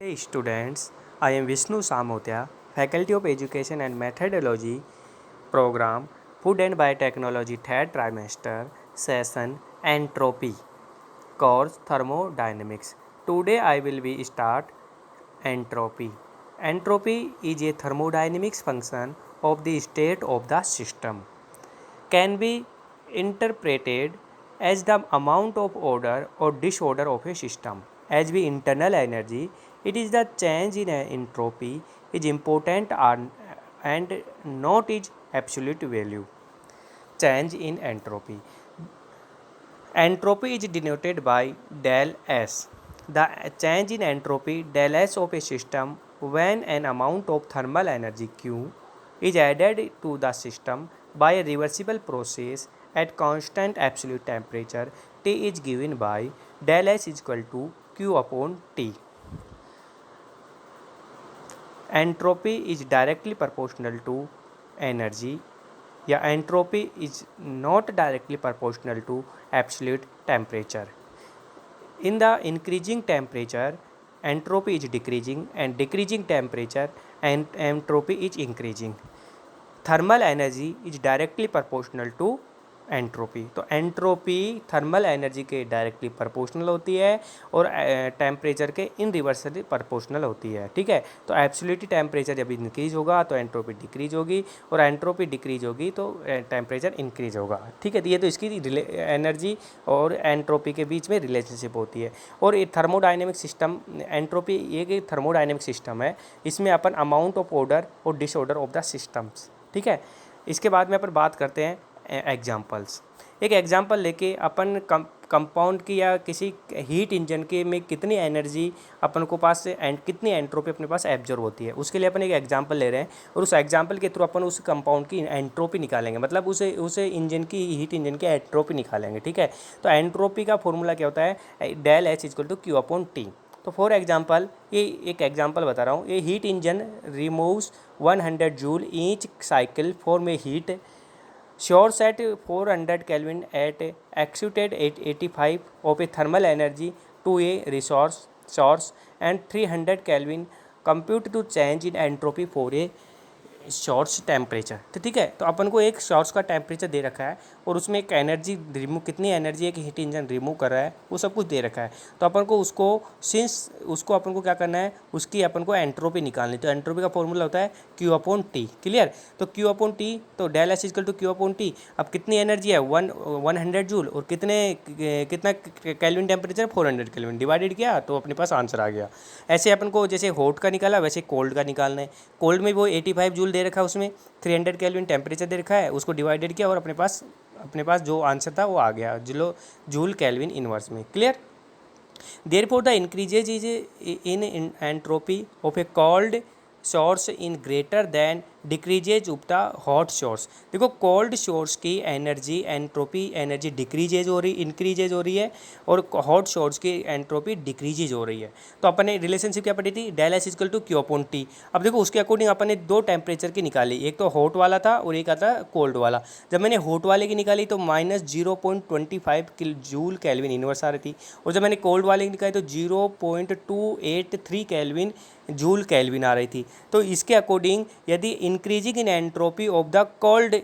Hey students, I am Vishnu Samotia, Faculty of Education and Methodology, Program Food and Biotechnology, third trimester, session Entropy, course Thermodynamics. Today I will be start entropy. Entropy is a thermodynamics function of the state of the system. Can be interpreted as the amount of order or disorder of a system. As the internal energy, it is the change in entropy is important and not its absolute value. Change in entropy. Entropy is denoted by del S. The change in entropy del S of a system when an amount of thermal energy Q is added to the system by a reversible process at constant absolute temperature T is given by del S is equal to Q upon T. Entropy is directly proportional to energy. Yeah, entropy is not directly proportional to absolute temperature. In the increasing temperature, entropy is decreasing, and decreasing temperature and entropy is increasing. Thermal energy is directly proportional to entropy. तो entropy thermal energy के directly proportional होती है और temperature के इन reversely proportional होती है। ठीक है, तो एब्सोल्यूट टेम्परेचर जब इंक्रीज होगा तो एंट्रोपी डिक्रीज होगी और एंट्रोपी डिक्रीज होगी तो टेम्परेचर इंक्रीज होगा। ठीक है, तो ये तो इसकी एनर्जी और एंट्रोपी के बीच में रिलेशनशिप होती है। और ये थर्मोडाइनमिक सिस्टम, एंट्रोपी एक थर्मोडाइनमिक सिस्टम है, इसमें अपन अमाउंट ऑफ ऑर्डर और डिसऑर्डर ऑफ द सिस्टम्स। ठीक है, इसके बाद में अपन बात करते हैं एग्जाम्पल्स। एक एग्जाम्पल लेके अपन कंपाउंड की या किसी हीट इंजन के में कितनी एनर्जी अपन को पास से एंड कितनी एंट्रोपी अपने पास एब्जॉर्ब होती है, उसके लिए अपन एक एग्जाम्पल ले रहे हैं और उस एग्जाम्पल के थ्रू अपन उस कंपाउंड की एंट्रोपी निकालेंगे, मतलब उसे इंजन की हीट इंजन की एंट्रोपी निकालेंगे। ठीक है, तो एंट्रोपी का फॉर्मूला क्या होता है, del H equal to Q upon T. तो फॉर एग्जांपल, ये एक एग्जांपल बता रहा हूँ, ये heat engine removes 100 joule each cycle for में heat shores at 400 Kelvin at excited at 85 of a thermal energy to a resource source and 300 Kelvin compute to change in entropy for a shorts temperature. तो ठीक है, तो अपन को एक shorts का temperature दे रखा है और उसमें एक एनर्जी रिमूव, कितनी एनर्जी एक हीट इंजन रिमूव कर रहा है वो सब कुछ दे रखा है। तो अपन को उसको अपन को क्या करना है, उसकी अपन को एंट्रोपी निकालनी। तो एंट्रोपी का फॉर्मूला होता है क्यू अपॉन टी। क्लियर, तो क्यू अपॉन टी, तो del S equal to Q upon T. अब कितनी एनर्जी है, 100 जूल और कितना केल्विन टेम्परेचर, 400 केल्विन, डिवाइडेड किया तो अपने पास आंसर आ गया। ऐसे अपन को जैसे हॉट का निकाला वैसे कोल्ड का निकालना है। कोल्ड में वो 85 जूल दे रखा है, उसमें 300 केल्विन टेम्परेचर दे रखा है, उसको डिवाइडेड किया और अपने पास जो आंसर था वो आ गया जूल केल्विन इनवर्स में। Clear, therefore the increases is in entropy of A cold source in greater than decreases of the hot source. देखो, कोल्ड सोर्स की एनर्जी एंट्रोपी एनर्जी डिक्रीजेज हो रही, इंक्रीजेज हो रही है, और हॉट सोर्स की एंट्रोपी डिक्रीजेज हो रही है। तो अपन ने रिलेशनशिप क्या पढ़ी थी, del S equal to Q upon T. अब देखो, उसके अकॉर्डिंग अपन ने दो टेम्परेचर की निकाली, एक तो हॉट वाला था और एक आता कोल्ड वाला। जब मैंने हॉट वाले की निकाली तो -0.25 जूल केल्विन इनवर्स आ रही थी, और जब मैंने कोल्ड वाले की निकाली तो 0.283 केल्विन जूल केल्विन आ रही थी। तो इसके अकॉर्डिंग यदि increasing in entropy of the cold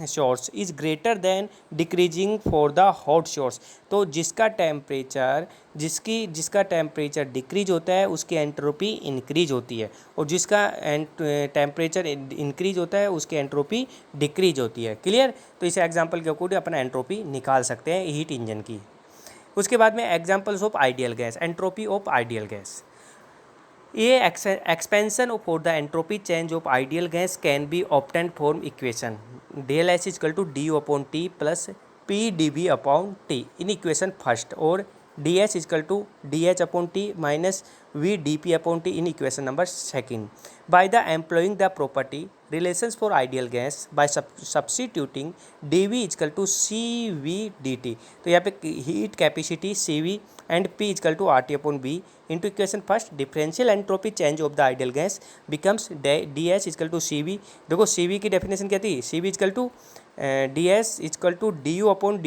source is greater than decreasing for the hot source, तो जिसका टेम्परेचर डिक्रीज होता है उसकी एंट्रोपी इंक्रीज होती है, और जिसका टेम्परेचर इंक्रीज होता है उसकी एंट्रोपी डिक्रीज होती है। क्लियर, तो इस एग्जांपल के अकॉर्डिंग अपन एंट्रोपी निकाल सकते हैं हीट इंजन की। उसके बाद में examples of ideal gas, entropy of ideal gas. ये expansion for the entropy change of ideal gas can be obtained form equation del H equal to D upon T plus P D V upon T in equation first, और D H equal to D H upon T minus V D P upon T in equation number second by the employing the property relations for ideal gas bye substituting D V equal to C V D T. तो यहाँ पे heat capacity C V and P equal to R T upon V into equation first differential entropy change of the ideal gas becomes D H equal to C V. देखो, C V की definition क्या थी, C V equal to D S equal to D U upon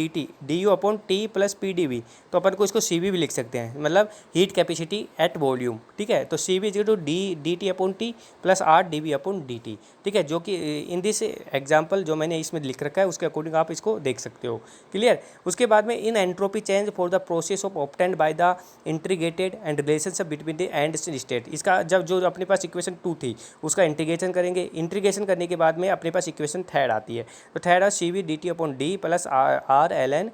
T plus P D V, तो अपन को इसको सी we भी लिख सकते हैं, मतलब हीट कैपेसिटी एट वॉल्यूम, ठीक है। तो C V equal to D T upon T plus R D V upon D T, ठीक है, जो कि इन दिस एग्जाम्पल जो मैंने इसमें लिख रखा है उसके अकॉर्डिंग आप इसको देख सकते हो, क्लियर। उसके बाद में in entropy change for the process of obtained by the integrated and relationship between the end state, इसका जब जो अपने पास इक्वेशन 2 थी उसका इंटीग्रेशन करेंगे, इंटीग्रेशन करने के बाद में अपने पास इक्वेशन थर्ड आती है, तो थर्ड है C V D T upon D plus R L N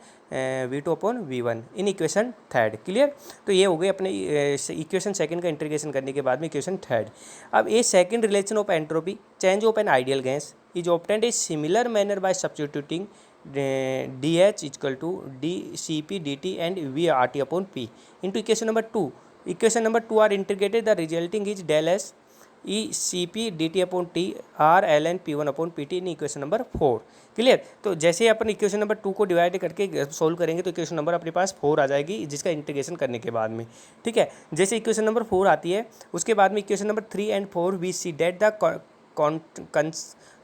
V two upon V one in equation third, clear. तो ये हो गई अपने इक्वेशन सेकंड का इंटीग्रेशन करने के बाद में इक्वेशन थर्ड। अब ये second relation of entropy change of an ideal gas is obtained a similar manner by substituting D H equal to D C P D T and V R T upon P into equation number 2। Equation number 2 are integrated, the resulting is del S E C P D T upon T R L N P one upon P T in equation number 4, clear. तो जैसे अपन equation number 2 को divide करके solve करेंगे तो equation number अपने पास 4 आ जाएगी, जिसका integration करने के बाद में, ठीक है। जैसे इक्वेशन नंबर 4 आती है उसके बाद में equation number 3 and 4 we see that the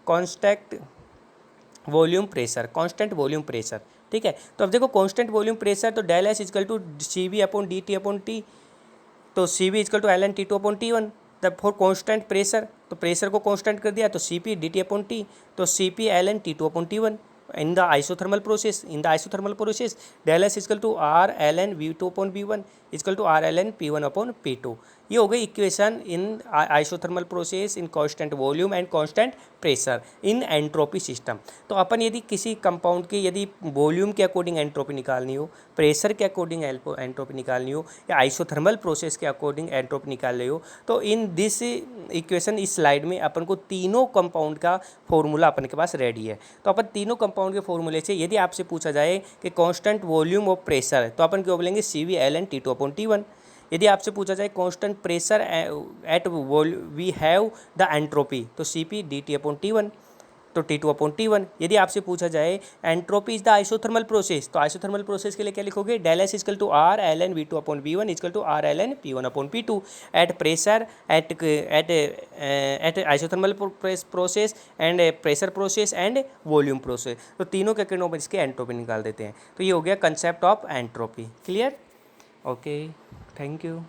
constant volume pressure, constant volume pressure, ठीक है। तो अब देखो कांस्टेंट वॉल्यूम प्रेशर, तो del S equal to C V upon D T upon T, तो C V equal to L N T two upon T one. The for constant pressure, तो pressure को constant कर दिया तो C P D T upon T, तो C P L N T two upon T one. In the isothermal process del S equal to R L N V two upon V one equal to R L N P one upon P two. ये हो गई equation in isothermal process in constant volume and constant pressure in entropy system. तो अपन यदि किसी compound की यदि volume के अकॉर्डिंग एंट्रोपी निकालनी हो, प्रेशर के अकॉर्डिंग एंट्रोपी निकालनी हो, या आइसोथर्मल प्रोसेस के अकॉर्डिंग एंट्रोपी निकाल रही हो, तो इन दिस इक्वेशन इस स्लाइड में अपन को तीनों कंपाउंड का फॉर्मूला अपन के पास रेडी है। तो अपन तीनों कंपाउंड के फॉर्मूले से यदि आपसे पूछा जाए कि कांस्टेंट वॉल्यूम ऑफ प्रेशर, तो अपन क्यों बोलेंगे C V L N T two upon T one. यदि आपसे पूछा जाए constant pressure at we have the entropy, तो C P D T upon T one, तो T two upon T one. यदि आपसे पूछा जाए entropy is the isothermal process, तो आइसोथर्मल प्रोसेस के लिए क्या लिखोगे, del S equal to R L N V two upon V one equal to R L N P one upon P two at pressure at isothermal process and pressure process and volume process. तो तीनों के किरणों पर इसके entropy निकाल देते हैं। तो ये हो गया concept of entropy, clear. Okay, thank you.